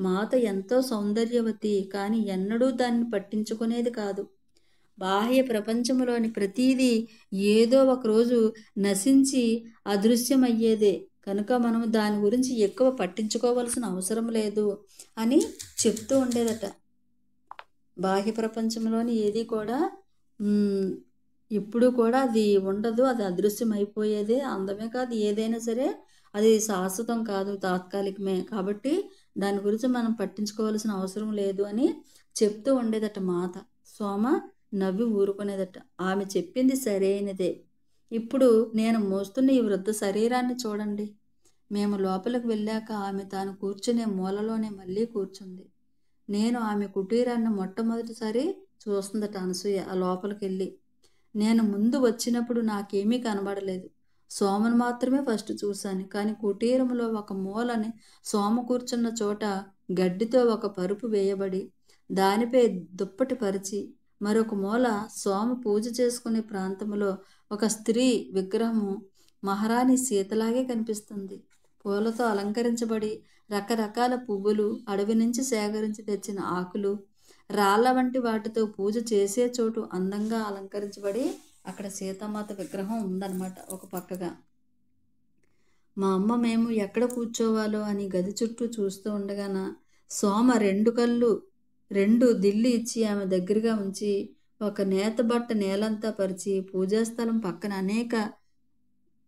మాత ఎంతో సౌందర్యవతి, కానీ ఎన్నడూ దాన్ని పట్టించుకునేది కాదు. బాహ్య ప్రపంచంలోని ప్రతీదీ ఏదో ఒకరోజు నశించి అదృశ్యమయ్యేదే కనుక మనం దాని గురించి ఎక్కువ పట్టించుకోవాల్సిన అవసరం లేదు అని చెప్తూ ఉండేదట. బాహ్య ప్రపంచంలోని ఏది కూడా ఇప్పుడు కూడా అది ఉండదు, అది అదృశ్యం అయిపోయేదే. అందమే కాదు, ఏదైనా సరే అది శాశ్వతం కాదు, తాత్కాలికమే. కాబట్టి దాని గురించి మనం పట్టించుకోవాల్సిన అవసరం లేదు అని చెప్తూ ఉండేదట మాత. సోమ నవ్వి ఊరుకునేదట. ఆమె చెప్పింది సరైనదే. ఇప్పుడు నేను మోస్తున్న ఈ వృద్ధ శరీరాన్ని చూడండి. మేము లోపలికి వెళ్ళాక ఆమె తాను కూర్చునే మూలలోనే మళ్ళీ కూర్చుంది. నేను ఆమె కుటీరాన్ని మొట్టమొదటిసారి చూస్తుందట అనసూయ ఆ లోపలికి వెళ్ళి. నేను ముందు వచ్చినప్పుడు నాకేమీ కనబడలేదు, సోమను మాత్రమే ఫస్ట్ చూశాను. కానీ కుటీరంలో ఒక మూలని సోమ కూర్చున్న చోట గడ్డితో ఒక పరుపు వేయబడి దానిపై దుప్పటి పరిచి, మరొక మూల సోమ పూజ చేసుకునే ప్రాంతంలో ఒక స్త్రీ విగ్రహము మహారాణి సీతలాగే కనిపిస్తుంది. పూలతో అలంకరించబడి రకరకాల పువ్వులు, అడవి నుంచి సేకరించి తెచ్చిన ఆకులు, రాళ్ళ వంటి వాటితో పూజ చేసే చోటు అందంగా అలంకరించబడి అక్కడ సీతామాత విగ్రహం ఉందన్నమాట ఒక పక్కగా. మా అమ్మ మేము ఎక్కడ కూర్చోవాలో అని గది చుట్టూ చూస్తూ ఉండగాన సోమ రెండు దిల్లు ఇచ్చి ఆమె దగ్గరగా ఉంచి ఒక నేత బట్ట నేలంతా పరిచి పూజాస్థలం పక్కన అనేక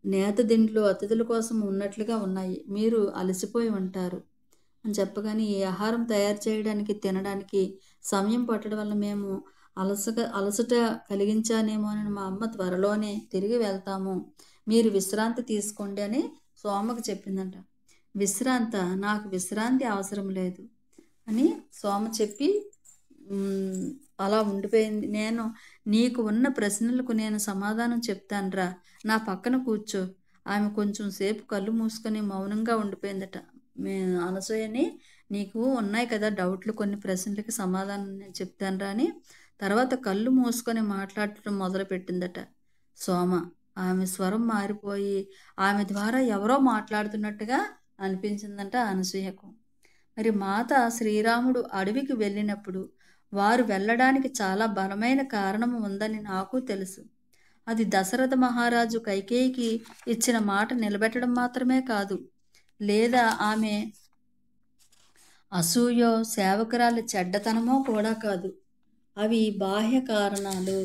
నేత దిండ్లు అతిథుల కోసం ఉన్నట్లుగా ఉన్నాయి, మీరు అలసిపోయి ఉంటారు అని చెప్పగానే, ఈ ఆహారం తయారు చేయడానికి తినడానికి సమయం పట్టడం వల్ల మేము అలసట కలిగించానేమో అని మా అమ్మ త్వరలోనే తిరిగి వెళ్తాము, మీరు విశ్రాంతి తీసుకోండి అని సోమకు చెప్పిందంట. నాకు విశ్రాంతి అవసరం లేదు అని సోమ చెప్పి అలా ఉండిపోయింది. నీకు ఉన్న ప్రశ్నలకు నేను సమాధానం చెప్తానురా, నా పక్కన కూర్చో. ఆమె కొంచెం సేపు కళ్ళు మూసుకొని మౌనంగా ఉండిపోయిందట. అనసూయని, నీకు ఉన్నాయి కదా డౌట్లు, కొన్ని ప్రశ్నలకి సమాధానం నేను చెప్తానురా అని తర్వాత కళ్ళు మూసుకొని మాట్లాడటం మొదలుపెట్టిందట సోమ. ఆమె స్వరం మారిపోయి ఆమె ద్వారా ఎవరో మాట్లాడుతున్నట్టుగా అనిపించిందంట అనసూయకు. మరి మాత శ్రీరాముడు అడవికి వెళ్ళినప్పుడు వారు వెళ్ళడానికి చాలా బలమైన కారణం ఉందని నాకు తెలుసు. అది దశరథ మహారాజు కైకేయికి ఇచ్చిన మాట నిలబెట్టడం మాత్రమే కాదు, లేదా ఆమె అసూయో సేవకురాలి చెడ్డతనమో కూడా కాదు. అవి బాహ్య కారణాలు.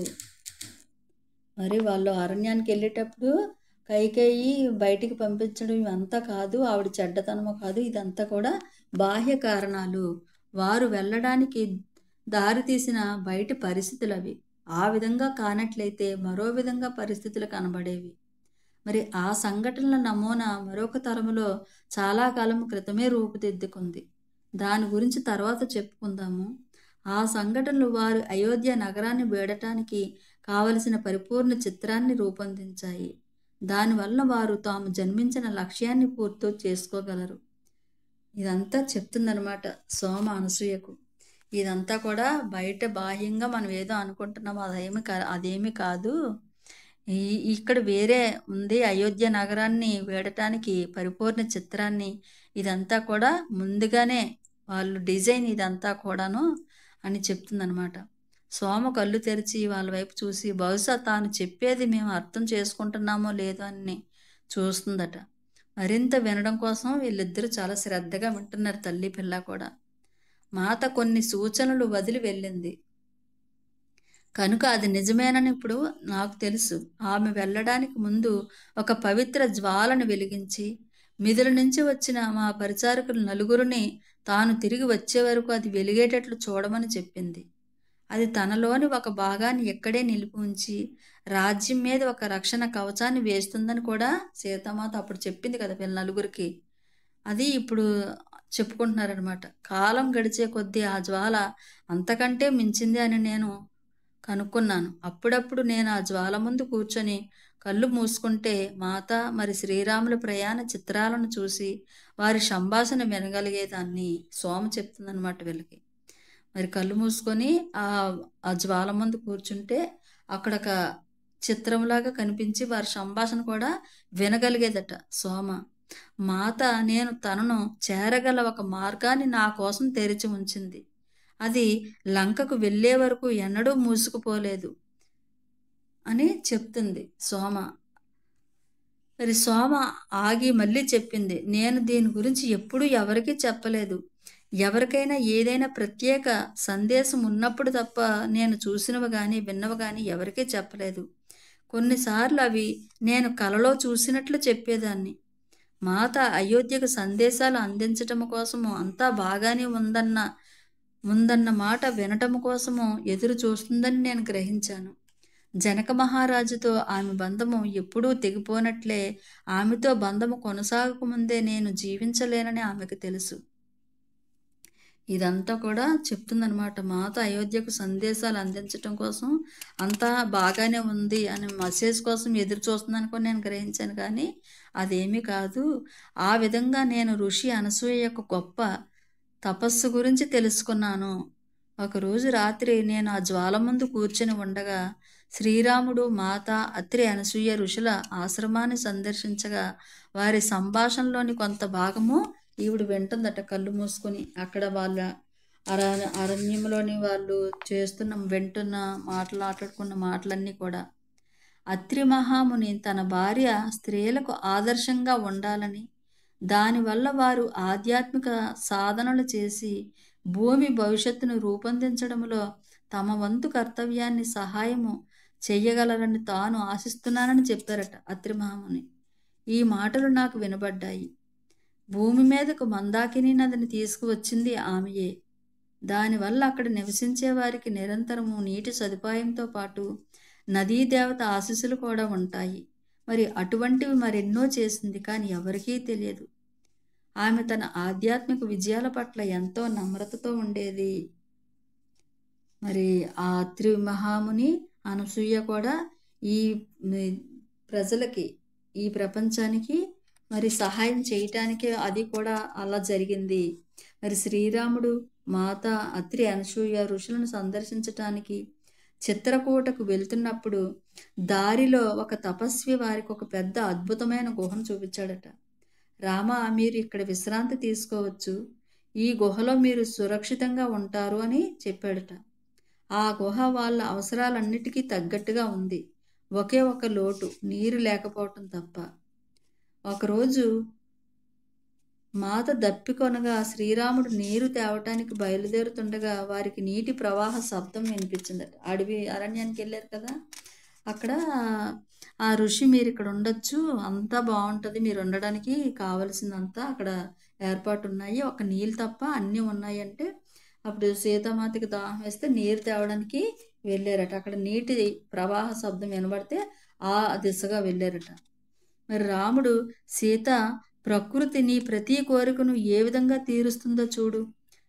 మరి వాళ్ళు అరణ్యానికి వెళ్ళేటప్పుడు కైకేయి బయటికి పంపించడం ఇవంతా కాదు, ఆవిడ చెడ్డతనమో కాదు, ఇదంతా కూడా బాహ్య కారణాలు, వారు వెళ్ళడానికి దారితీసిన బయటి పరిస్థితులవి. ఆ విధంగా కానట్లయితే మరో విధంగా పరిస్థితులు కనబడేవి. మరి ఆ సంఘటనల నమూనా మరొక తరములో చాలా కాలం క్రితమే రూపుదిద్దుకుంది. దాని గురించి తర్వాత చెప్పుకుందాము. ఆ సంఘటనలు వారు అయోధ్య నగరాన్ని వీడటానికి కావలసిన పరిపూర్ణ చిత్రాన్ని రూపొందించాయి. దానివల్ల వారు తాము జన్మించిన లక్ష్యాన్ని పూర్తి చేసుకోగలరు. ఇదంతా చెప్తుందనమాట సోమ అనసూయకు. ఇదంతా కూడా బయట బాహ్యంగా మనం ఏదో అనుకుంటున్నాం, అదేమి కాదు. ఇక్కడ వేరే ఉంది. అయోధ్య నగరాన్ని వీడటానికి పరిపూర్ణ చిత్రాన్ని ఇదంతా కూడా ముందుగానే వాళ్ళు డిజైన్ ఇదంతా కూడాను అని చెప్తుందనమాట. సోమ కళ్ళు తెరిచి వాళ్ళ వైపు చూసి బహుశా తాను చెప్పేది మేము అర్థం చేసుకుంటున్నామో లేదో అని చూస్తుందట. మరింత వినడం కోసం వీళ్ళిద్దరూ చాలా శ్రద్ధగా వింటున్నారు, తల్లి పిల్ల కూడా. మాత కొన్ని సూచనలు వదిలి వెళ్ళింది కనుక అది నిజమేనని ఇప్పుడు నాకు తెలుసు. ఆమె వెళ్ళడానికి ముందు ఒక పవిత్ర జ్వాలను వెలిగించి మిదుల నుంచి వచ్చిన మా పరిచారకులు నలుగురిని తాను తిరిగి వచ్చే వరకు అది వెలిగేటట్లు చూడమని చెప్పింది. అది తనలోని ఒక భాగాన్ని ఎక్కడే నిలిపి ఉంచి రాజ్యం మీద ఒక రక్షణ కవచాన్ని వేస్తుందని కూడా సీతామాత అప్పుడు చెప్పింది కదా వీళ్ళ నలుగురికి. అది ఇప్పుడు చెప్పుకుంటున్నారనమాట. కాలం గడిచే కొద్దీ ఆ జ్వాల అంతకంటే మించింది అని నేను కనుక్కున్నాను. అప్పుడప్పుడు నేను ఆ జ్వాల ముందు కూర్చొని కళ్ళు మూసుకుంటే మాత మరి శ్రీరాముల ప్రయాణ చిత్రాలను చూసి వారి సంభాషణ వినగలిగేదాన్ని. సోమ చెప్తుందనమాట వీళ్ళకి. మరి కళ్ళు మూసుకొని ఆ జ్వాల ముందు కూర్చుంటే అక్కడ ఒక చిత్రంలాగా కనిపించి వారి సంభాషణ కూడా వినగలిగేదట సోమ. మాత నేను తనను చేరగల ఒక మార్గాన్ని నా కోసం తెరిచి ఉంచింది. అది లంకకు వెళ్ళే వరకు ఎన్నడూ మూసుకుపోలేదు అని చెప్తుంది సోమ. మరి సోమ ఆగి మళ్ళీ చెప్పింది, నేను దీని గురించి ఎప్పుడూ ఎవరికీ చెప్పలేదు. ఎవరికైనా ఏదైనా ప్రత్యేక సందేశం ఉన్నప్పుడు తప్ప నేను చూసినవి కానీ విన్నవి కానీ ఎవరికీ చెప్పలేదు. కొన్నిసార్లు అవి నేను కలలో చూసినట్లు చెప్పేదాన్ని. మాత అయోధ్యకు సందేశాలు అందించటం కోసము అంతా బాగానే ఉందన్న మాట వినటం కోసము ఎదురు చూస్తుందని నేను గ్రహించాను. జనక మహారాజుతో ఆమె బంధము ఎప్పుడూ తెగిపోనట్లే ఆమెతో బంధము కొనసాగకముందే నేను జీవించలేనని ఆమెకు తెలుసు. ఇదంతా కూడా చెప్తుందనమాట. మాత అయోధ్యకు సందేశాలు అందించటం కోసం అంతా బాగానే ఉంది అని మెసేజ్ కోసం ఎదురు చూస్తుందని కూడా నేను గ్రహించాను, కానీ అదేమీ కాదు. ఆ విధంగా నేను ఋషి అనసూయ యొక్క గొప్ప తపస్సు గురించి తెలుసుకున్నాను. ఒకరోజు రాత్రి నేను ఆ జ్వాల ముందు కూర్చొని ఉండగా శ్రీరాముడు, మాత, అత్రి అనసూయ ఋషుల ఆశ్రమాన్ని సందర్శించగా వారి సంభాషణలోని కొంత భాగము ఈవిడ వింటుందట కళ్ళు మూసుకొని. అక్కడ వాళ్ళ అరణ్యంలోని వాళ్ళు వింటున్న మాట్లాడుకున్న మాటలన్నీ కూడా. అత్రి మహాముని తన భార్య స్త్రీలకు ఆదర్శంగా ఉండాలని, దానివల్ల వారు ఆధ్యాత్మిక సాధనలు చేసి భూమి భవిష్యత్తును రూపొందించడంలో తమ వంతు కర్తవ్యాన్ని సహాయము చెయ్యగలరని తాను ఆశిస్తున్నానని చెప్పారట అత్రి మహాముని. ఈ మాటలు నాకు వినబడ్డాయి. భూమి మీదకు మందాకిని నదిని తీసుకువచ్చింది ఆమెయే. దానివల్ల అక్కడ నివసించే వారికి నిరంతరము నీటి సదుపాయంతో పాటు నదీ దేవత ఆశీస్సులు కూడా ఉంటాయి. మరి అటువంటివి మరెన్నో చేసింది, కానీ ఎవరికీ తెలియదు. ఆమె తన ఆధ్యాత్మిక విజయాల పట్ల ఎంతో నమ్రతతో ఉండేది. మరి ఆ అత్రి మహాముని అనసూయ కూడా ఈ ప్రజలకి, ఈ ప్రపంచానికి మరి సహాయం చేయటానికి అది కూడా అలా జరిగింది. మరి శ్రీరాముడు, మాత, అత్రి అనసూయ ఋషులను సందర్శించటానికి చిత్రకూటకు వెళ్తున్నప్పుడు దారిలో ఒక తపస్వి వారికి ఒక పెద్ద అద్భుతమైన గుహను చూపించాడట. రామ, మీరు ఇక్కడ విశ్రాంతి తీసుకోవచ్చు. ఈ గుహలో మీరు సురక్షితంగా ఉంటారు అని చెప్పాడట. ఆ గుహ వాళ్ళ అవసరాలన్నిటికీ తగ్గట్టుగా ఉంది. ఒకే ఒక లోటు, నీరు లేకపోవటం తప్ప. ఒకరోజు మాత దప్పికొనగా శ్రీరాముడు నీరు తేవటానికి బయలుదేరుతుండగా వారికి నీటి ప్రవాహ శబ్దం వినిపించిందట. అరణ్యానికి వెళ్ళారు కదా, అక్కడ ఆ ఋషి మీరు ఇక్కడ ఉండొచ్చు, అంతా బాగుంటుంది, మీరు ఉండడానికి కావలసిందంతా అక్కడ ఏర్పాటు ఉన్నాయి, ఒక నీళ్ళు తప్ప అన్నీ ఉన్నాయంటే అప్పుడు సీతామాతకి దాహం వేస్తే నీరు తేవడానికి వెళ్ళారట. అక్కడ నీటి ప్రవాహ శబ్దం వినబడితే ఆ దిశగా వెళ్ళారట. మరి రాముడు సీత, ప్రకృతి నీ ప్రతి కోరికను ఏ విధంగా తీరుస్తుందో చూడు,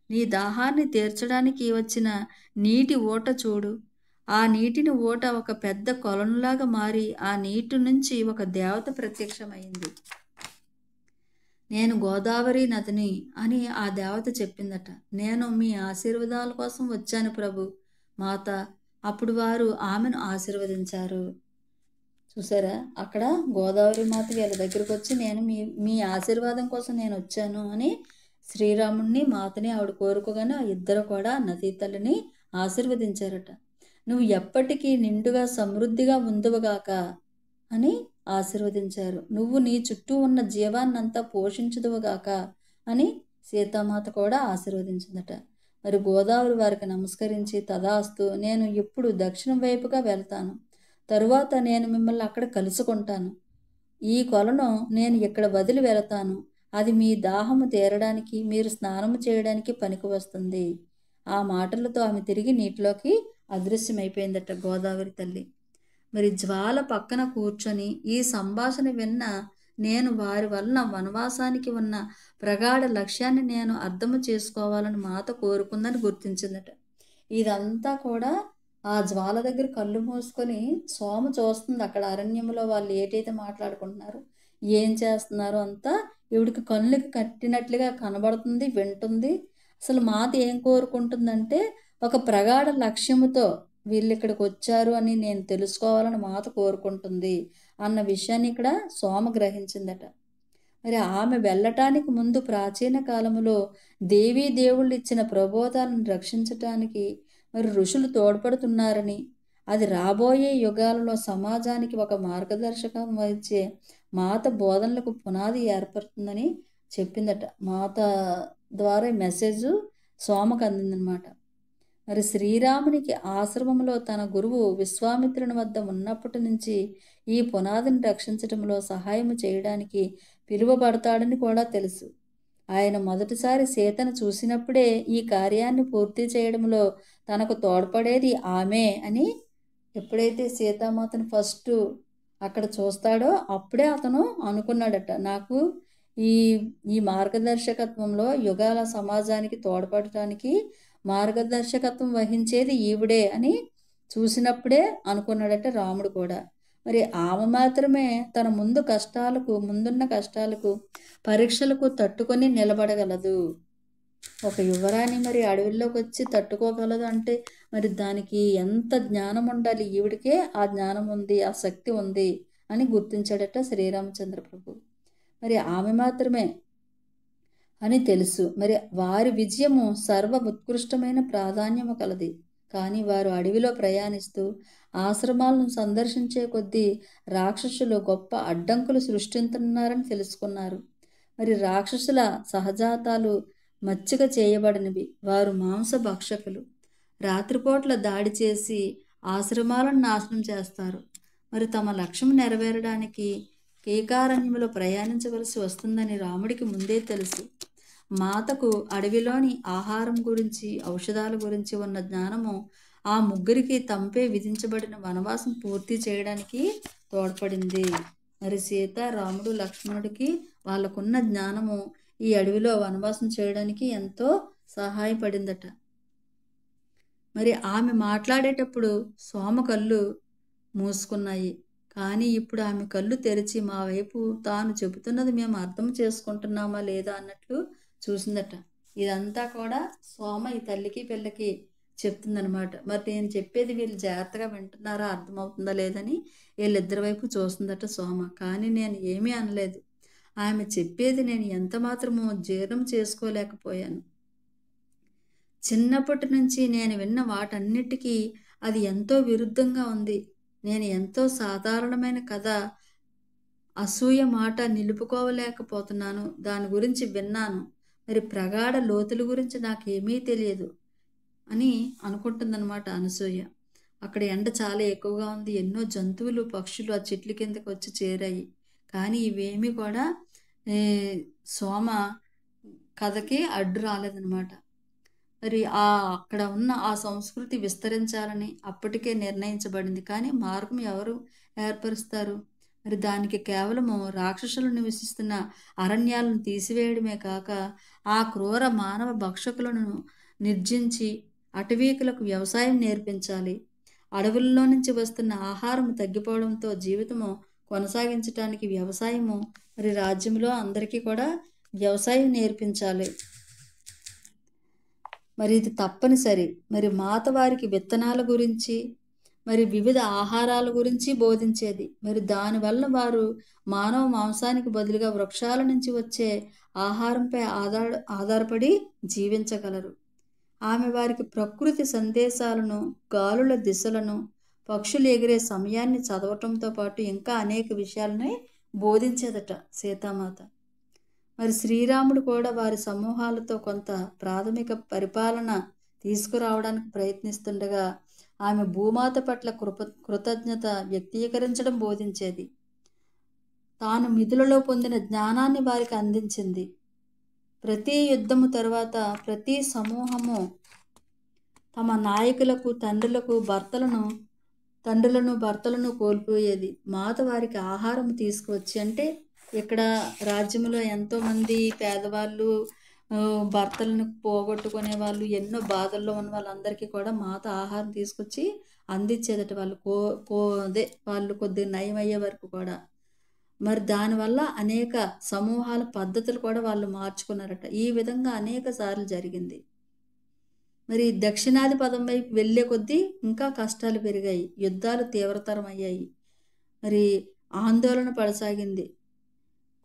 నీ దాహాన్ని తీర్చడానికి వచ్చిన నీటి ఊట చూడు. ఆ నీటిని ఊట ఒక పెద్ద కొలనులాగా మారి ఆ నీటి నుంచి ఒక దేవత ప్రత్యక్షమైంది. నేను గోదావరి నదిని అని ఆ దేవత చెప్పిందట. నేను మీ ఆశీర్వాదాల కోసం వచ్చాను ప్రభు, మాత. అప్పుడు వారు ఆమెను ఆశీర్వదించారు. చూసారా, అక్కడ గోదావరి మాత వీళ్ళ దగ్గరకు వచ్చి నేను మీ మీ ఆశీర్వాదం కోసం నేను వచ్చాను అని శ్రీరాముడిని మాతని ఆవిడ కోరుకోగానే ఆ ఇద్దరు కూడా నదీ తల్లిని ఆశీర్వదించారట. నువ్వు ఎప్పటికీ నిండుగా సమృద్ధిగా ఉందువుగాక అని ఆశీర్వదించారు. నువ్వు నీ చుట్టూ ఉన్న జీవాన్నంతా పోషించుదువుగాక అని సీతామాత కూడా ఆశీర్వదించిందట. మరి గోదావరి వారికి నమస్కరించి, తదాస్తు, నేను ఇప్పుడు దక్షిణం వైపుగా వెళ్తాను, తరువాత నేను మిమ్మల్ని అక్కడ కలుసుకుంటాను. ఈ కొలను నేను ఇక్కడ వదిలి వెళతాను. అది మీ దాహము తీరడానికి, మీరు స్నానము చేయడానికి పనికి వస్తుంది. ఆ మాటలతో ఆమె తిరిగి నీటిలోకి అదృశ్యమైపోయిందట గోదావరి తల్లి. మరి జ్వాల పక్కన కూర్చొని ఈ సంభాషణ విన్న నేను వారి వలన వనవాసానికి ఉన్న ప్రగాఢ లక్ష్యాన్ని నేను అర్థము చేసుకోవాలని మాత కోరుకుందని గుర్తించిందట. ఇదంతా కూడా ఆ జ్వాల దగ్గర కళ్ళు మూసుకొని సోమ చూస్తుంది. అక్కడ అరణ్యంలో వాళ్ళు ఏటైతే మాట్లాడుకుంటున్నారు, ఏం చేస్తున్నారు అంతా ఈవిడికి కళ్ళకి కట్టినట్లుగా కనబడుతుంది, వింటుంది. అసలు మాత ఏం కోరుకుంటుందంటే ఒక ప్రగాఢ లక్ష్యముతో వీళ్ళు ఇక్కడికి వచ్చారు అని నేను తెలుసుకోవాలని మాత కోరుకుంటుంది అన్న విషయాన్ని ఇక్కడ సోమ గ్రహించిందట. మరి ఆమె వెళ్ళటానికి ముందు ప్రాచీన కాలములో దేవీ దేవుళ్ళు ఇచ్చిన ప్రబోధాలను రక్షించటానికి మరి ఋషులు తోడ్పడుతున్నారని, అది రాబోయే యుగాలలో సమాజానికి ఒక మార్గదర్శకం వహించే మాత బోధనలకు పునాది ఏర్పడుతుందని చెప్పిందట. మాత ద్వారా మెసేజ్ సోమకు అందిందనమాట. మరి శ్రీరామునికి ఆశ్రమంలో తన గురువు విశ్వామిత్రుని వద్ద ఉన్నప్పటి నుంచి ఈ పునాదిని రక్షించడంలో సహాయం చేయడానికి పిలువబడతాడని కూడా తెలుసు. ఆయన మొదటిసారి సీతను చూసినప్పుడే ఈ కార్యాన్ని పూర్తి చేయడంలో తనకు తోడ్పడేది ఆమె అని, ఎప్పుడైతే సీతామాతను ఫస్ట్ అక్కడ చూస్తాడో అప్పుడే అతను అనుకున్నాడట, నాకు ఈ ఈ మార్గదర్శకత్వంలో యుగాల సమాజానికి తోడ్పడటానికి మార్గదర్శకత్వం వహించేది ఈవిడే అని చూసినప్పుడే అనుకున్నాడట రాముడు కూడా. మరి ఆమె మాత్రమే తన ముందున్న కష్టాలకు పరీక్షలకు తట్టుకొని నిలబడగలదు. ఒక యువరాణి మరి అడవిలోకి వచ్చి తట్టుకోగలదు అంటే మరి దానికి ఎంత జ్ఞానం ఉండాలి. ఈవిడికే ఆ జ్ఞానం ఉంది, ఆ శక్తి ఉంది అని గుర్తించాడట శ్రీరామచంద్ర ప్రభు. మరి ఆమె మాత్రమే అని తెలుసు. మరి వారి విజయము సర్వ ఉత్కృష్టమైన ప్రాధాన్యము కలది. కానీ వారు అడవిలో ప్రయాణిస్తూ ఆశ్రమాలను సందర్శించే కొద్దీ రాక్షసులు గొప్ప అడ్డంకులు సృష్టిస్తున్నారని తెలుసుకున్నారు. మరి రాక్షసుల సహజాతాలు మచ్చిక చేయబడినవి. వారు మాంసభక్షకులు. రాత్రిపూట్ల దాడి చేసి ఆశ్రమాలను నాశనం చేస్తారు. మరి తమ లక్ష్యం నెరవేరడానికి కీకారణ్యంలో ప్రయాణించవలసి వస్తుందని రాముడికి ముందే తెలుసు. మాతకు అడవిలోని ఆహారం గురించి, ఔషధాల గురించి ఉన్న జ్ఞానము ఆ ముగ్గురికి తంపే విధించబడిన వనవాసం పూర్తి చేయడానికి తోడ్పడింది. మరి సీత, రాముడు, లక్ష్మణుడికి వాళ్ళకున్న జ్ఞానము ఈ అడవిలో వనవాసం చేయడానికి ఎంతో సహాయపడిందట. మరి ఆమె మాట్లాడేటప్పుడు సోమ కళ్ళు మూసుకున్నాయి. కానీ ఇప్పుడు ఆమె కళ్ళు తెరిచి మా వైపు తాను చెబుతున్నది మేము అర్థం చేసుకుంటున్నామా లేదా అన్నట్లు చూసిందట. ఇదంతా కూడా సోమ ఈ తల్లికి పిల్లకి చెప్తుందనమాట. మరి నేను చెప్పేది వీళ్ళు జాగ్రత్తగా వింటున్నారా, అర్థమవుతుందా లేదని వీళ్ళిద్దరి వైపు చూస్తుందట సోమ. కానీ నేను ఏమీ అనలేదు. ఆమె చెప్పేది నేను ఎంత మాత్రమో జీర్ణం చేసుకోలేకపోయాను. చిన్నప్పటి నుంచి నేను విన్న వాటన్నిటికీ అది ఎంతో విరుద్ధంగా ఉంది. నేను ఎంతో సాధారణమైన కథ, అసూయ మాట నిలుపుకోలేకపోతున్నాను. దాని గురించి విన్నాను. మరి ప్రగాఢ లోతుల గురించి నాకేమీ తెలియదు అని అనుకుంటుందన్నమాట అనసూయ. అక్కడ ఎండ చాలా ఎక్కువగా ఉంది. ఎన్నో జంతువులు, పక్షులు ఆ చెట్ల కిందకి వచ్చి చేరాయి. కానీ ఇవేమీ కూడా సోమ కథకి అడ్డు రాలేదనమాట. మరి అక్కడ ఉన్న ఆ సంస్కృతి విస్తరించాలని అప్పటికే నిర్ణయించబడింది. కానీ మార్గం ఎవరు ఏర్పరుస్తారు? మరి దానికి కేవలము రాక్షసులు నివసిస్తున్న అరణ్యాలను తీసివేయడమే కాక, ఆ క్రూర మానవ భక్షకులను నిర్జించి అటవీకులకు వ్యవసాయం నేర్పించాలి. అడవుల్లో నుంచి వస్తున్న ఆహారం తగ్గిపోవడంతో జీవితము కొనసాగించటానికి వ్యవసాయము మరి రాజ్యంలో అందరికీ కూడా వ్యవసాయం నేర్పించాలి. మరి ఇది తప్పనిసరి. మరి మాత వారికి విత్తనాల గురించి, మరి వివిధ ఆహారాల గురించి బోధించేది. మరి దానివల్ల వారు మానవ మాంసానికి బదులుగా వృక్షాల నుంచి వచ్చే ఆహారంపై ఆధారపడి జీవించగలరు. ఆమె వారికి ప్రకృతి సందేశాలను, గాలుల దిశలను, పక్షులు ఎగిరే సమయాన్ని చదవటంతో పాటు ఇంకా అనేక విషయాలని బోధించేదట సీతామాత. మరి శ్రీరాముడు కూడా వారి సమూహాలతో కొంత ప్రాథమిక పరిపాలన తీసుకురావడానికి ప్రయత్నిస్తుండగా ఆమె భూమాత పట్ల కృతజ్ఞత వ్యక్తీకరించడం బోధించేది. తాను మిథులలో పొందిన జ్ఞానాన్ని వారికి అందించింది. ప్రతి యుద్ధము తరువాత ప్రతి సమూహము తమ నాయకులకు తండ్రులను భర్తలను కోల్పోయేది. మాత వారికి ఆహారం తీసుకువచ్చి, అంటే ఇక్కడ రాజ్యంలో ఎంతోమంది పేదవాళ్ళు, భర్తలను పోగొట్టుకునే వాళ్ళు, ఎన్నో బాధల్లో ఉన్న వాళ్ళందరికీ కూడా మాత ఆహారం తీసుకొచ్చి అందించేదట. వాళ్ళు కొద్దిగా నయం అయ్యే వరకు కూడా. మరి దానివల్ల అనేక సమూహాల పద్ధతులు కూడా వాళ్ళు మార్చుకున్నారట. ఈ విధంగా అనేక సార్లు జరిగింది. మరి దక్షిణాది పదం వైపు వెళ్ళే కొద్దీ ఇంకా కష్టాలు పెరిగాయి, యుద్ధాలు తీవ్రతరం అయ్యాయి, మరి ఆందోళన పడసాగింది.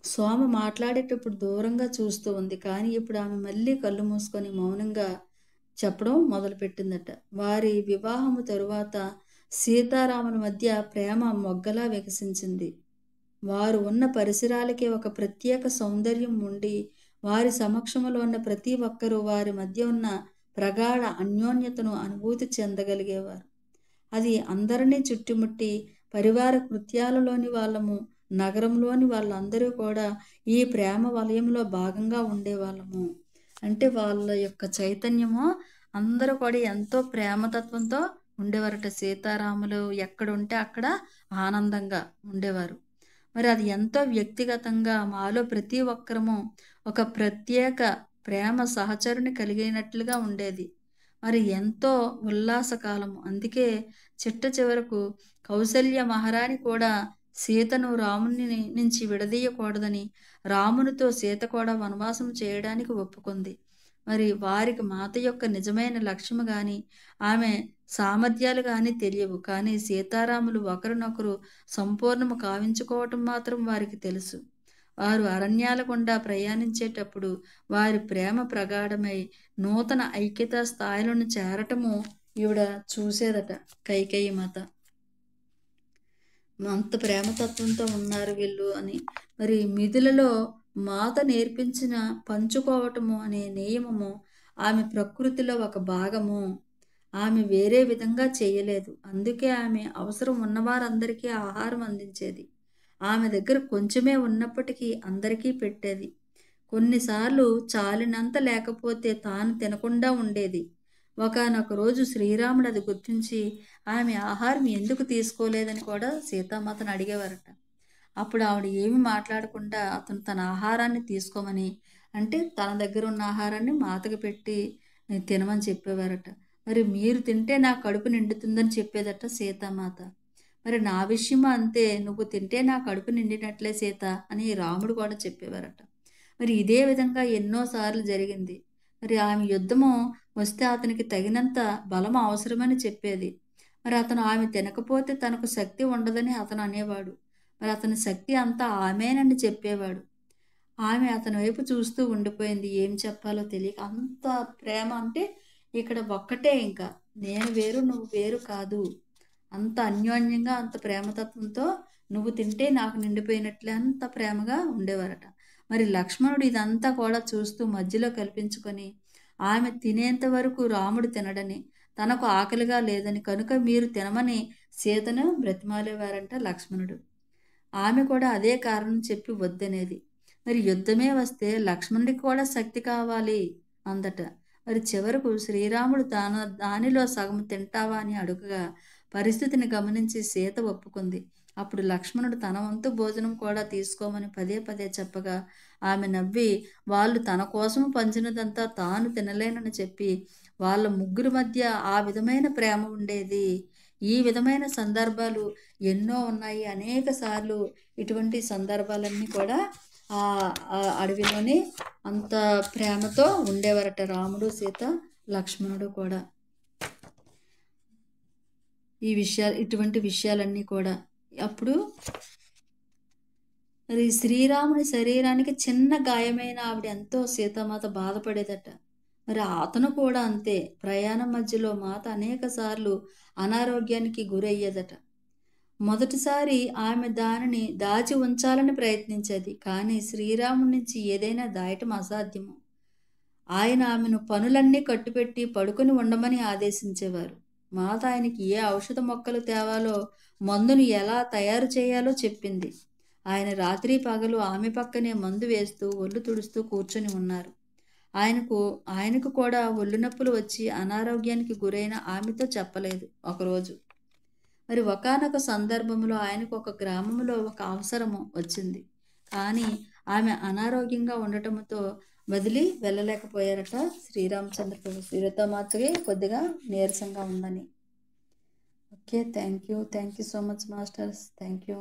సోమ మాట్లాడేటప్పుడు దూరంగా చూస్తూ ఉంది. కానీ ఇప్పుడు ఆమె మళ్ళీ కళ్ళు మూసుకొని మౌనంగా చెప్పడం మొదలుపెట్టిందట. వారి వివాహము తరువాత సీతారాముల మధ్య ప్రేమ మొగ్గలా వికసించింది. వారు ఉన్న పరిసరాలకి ఒక ప్రత్యేక సౌందర్యం ఉండి, వారి సమక్షంలో ఉన్న ప్రతి ఒక్కరూ వారి మధ్య ఉన్న ప్రగాఢ అన్యోన్యతను అనుభూతి చెందగలిగేవారు. అది అందరినీ చుట్టుముట్టి, పరివార కృత్యాలలోని వాళ్ళము, నగరంలోని వాళ్ళందరూ కూడా ఈ ప్రేమ వలయంలో భాగంగా ఉండేవాళ్ళము. అంటే వాళ్ళ యొక్క చైతన్యము అందరూ కూడా ఎంతో ప్రేమతత్వంతో ఉండేవారట. సీతారాములు ఎక్కడుంటే అక్కడ ఆనందంగా ఉండేవారు. మరి అది ఎంతో వ్యక్తిగతంగా మాలో ప్రతి ఒక్కరము ఒక ప్రత్యేక ప్రేమ సహచరుని కలిగినట్లుగా ఉండేది. మరి ఎంతో ఉల్లాసకాలము. అందుకే చిట్ట చివరకు కౌసల్య మహారాణి కూడా సీతను రాముని నుంచి విడదీయకూడదని, రామునితో సీత కూడా వనవాసం చేయడానికి ఒప్పుకుంది. మరి వారికి మాత యొక్క నిజమైన లక్ష్యము కానీ, ఆమె సామర్థ్యాలు కానీ తెలియవు. కానీ సీతారాములు ఒకరినొకరు సంపూర్ణము కావించుకోవటం మాత్రం వారికి తెలుసు. వారు అరణ్యాల గుండా ప్రయాణించేటప్పుడు వారి ప్రేమ ప్రగాఢమై నూతన ఐక్యతా స్థాయిలను చేరటము ఈవిడ చూసేదట. కైకేయి మాత అంత ప్రేమతత్వంతో ఉన్నారు వీళ్ళు అని. మరి మిథులలో మాత నేర్పించిన పంచుకోవటము అనే నియమము ఆమె ప్రకృతిలో ఒక భాగము. ఆమె వేరే విధంగా చేయలేదు. అందుకే ఆమె అవసరం ఉన్నవారందరికీ ఆహారం అందించేది. ఆమె దగ్గర కొంచెమే ఉన్నప్పటికీ అందరికీ పెట్టేది. కొన్నిసార్లు చాలినంత లేకపోతే తాను తినకుండా ఉండేది. ఒకానొక రోజు శ్రీరాముడు అది గుర్తించి ఆమె ఆహారం ఎందుకు తీసుకోలేదని కూడా సీతామాతను అడిగేవారట. అప్పుడు ఆవిడ ఏమి మాట్లాడకుండా అతను తన ఆహారాన్ని తీసుకోమని, అంటే తన దగ్గర ఉన్న ఆహారాన్ని మాతకు పెట్టి తినమని చెప్పేవారట. మరి మీరు తింటే నా కడుపు నిండుతుందని చెప్పేదట సీతామాత. మరి నా విషయం అంతే, నువ్వు తింటే నా కడుపు నిండినట్లే సీత అని రాముడు కూడా చెప్పేవారట. మరి ఇదే విధంగా ఎన్నోసార్లు జరిగింది. మరి ఆమె యుద్ధము వస్తే అతనికి తగినంత బలం అవసరమని చెప్పేది. మరి అతను ఆమె తినకపోతే తనకు శక్తి ఉండదని అతను అనేవాడు. మరి అతని శక్తి అంతా ఆమెనని చెప్పేవాడు. ఆమె అతని వైపు చూస్తూ ఉండిపోయింది, ఏం చెప్పాలో తెలియక. అంత ప్రేమ అంటే ఇక్కడ ఒక్కటే, ఇంకా నేను వేరు నువ్వు వేరు కాదు, అంత అన్యోన్యంగా అంత ప్రేమతత్వంతో నువ్వు తింటే నాకు నిండిపోయినట్లే అంత ప్రేమగా ఉండేవారట. మరి లక్ష్మణుడు ఇదంతా కూడా చూస్తూ మధ్యలో కల్పించుకొని, ఆమె తినేంత వరకు రాముడు తినడని, తనకు ఆకలిగా లేదని, కనుక మీరు తినమని సీతను బ్రతిమాలేవారంట లక్ష్మణుడు. ఆమె కూడా అదే కారణం చెప్పి వద్దనేది. మరి యుద్ధమే వస్తే లక్ష్మణుడికి కూడా శక్తి కావాలి అందట. మరి చివరకు శ్రీరాముడు దానిలో సగం తింటావా అని అడుగగా పరిస్థితిని గమనించి సీత ఒప్పుకుంది. అప్పుడు లక్ష్మణుడు తన వంతు భోజనం కూడా తీసుకోమని పదే పదే చెప్పగా ఆమె నవ్వి వాళ్ళు తన కోసం పంచినదంతా తాను తినలేనని చెప్పి వాళ్ళ ముగ్గురి మధ్య ఆ విధమైన ప్రేమ ఉండేది. ఈ విధమైన సందర్భాలు ఎన్నో ఉన్నాయి. అనేక సార్లు ఇటువంటి సందర్భాలన్నీ కూడా ఆ అడవిలోని అంత ప్రేమతో ఉండేవారట రాముడు, సీత, లక్ష్మణుడు కూడా. ఇటువంటి విషయాలన్నీ కూడా. అప్పుడు మరి శ్రీరాముని శరీరానికి చిన్న గాయమైన ఆవిడ ఎంతో సీతామాత బాధపడేదట. మరి అతను కూడా అంతే. ప్రయాణం మధ్యలో మాత అనేక సార్లు అనారోగ్యానికి గురయ్యేదట. మొదటిసారి ఆమె దానిని దాచి ఉంచాలని ప్రయత్నించేది. కానీ శ్రీరాముడి నుంచి ఏదైనా దాయటం అసాధ్యము. ఆయన ఆమెను పనులన్నీ కట్టుపెట్టి పడుకొని ఉండమని ఆదేశించేవారు. మాత ఆయనకి ఏ ఔషధ మొక్కలు తేవాలో, మందును ఎలా తయారు చేయాలో చెప్పింది. ఆయన రాత్రి పగలు ఆమె పక్కనే మందు వేస్తూ ఒళ్ళు తుడుస్తూ కూర్చొని ఉన్నారు. ఆయనకు కూడా ఒళ్ళు నొప్పులు వచ్చి అనారోగ్యానికి గురైన ఆమెతో చెప్పలేదు ఒకరోజు. మరి ఒకానొక సందర్భంలో ఆయనకు ఒక గ్రామంలో ఒక అవసరము వచ్చింది. కానీ ఆమె అనారోగ్యంగా ఉండటంతో వదిలి వెళ్ళలేకపోయారట శ్రీరామచంద్ర ప్రభు. సీతామాతకి కొద్దిగా నీరసంగా ఉందని. Okay, thank you so much masters. Thank you.